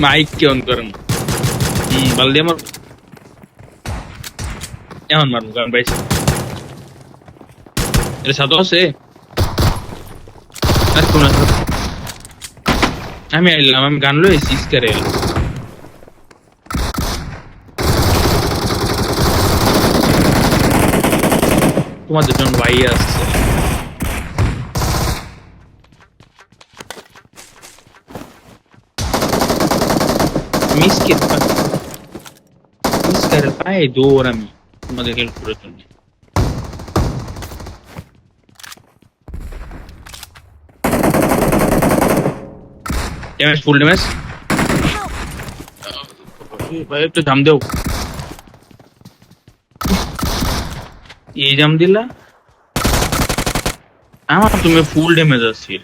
Mic K on করেন? বালদি আমার এমন মারবো কারণ পাইছি এটা সাথে আছে আর কোন আছে? আমি আইলাম, আমি গান লই সিস করে তোমাদের জন্য ভাই আসছে। মিস কে মিস করে পাই দৌড় আমি তোমাদের হেল্প করার জন্য। Damage, full damage. ভাই একটু জাম দেও। এই জাম দিলা আমার, তুমি ফুল ড্যামেজ আছে।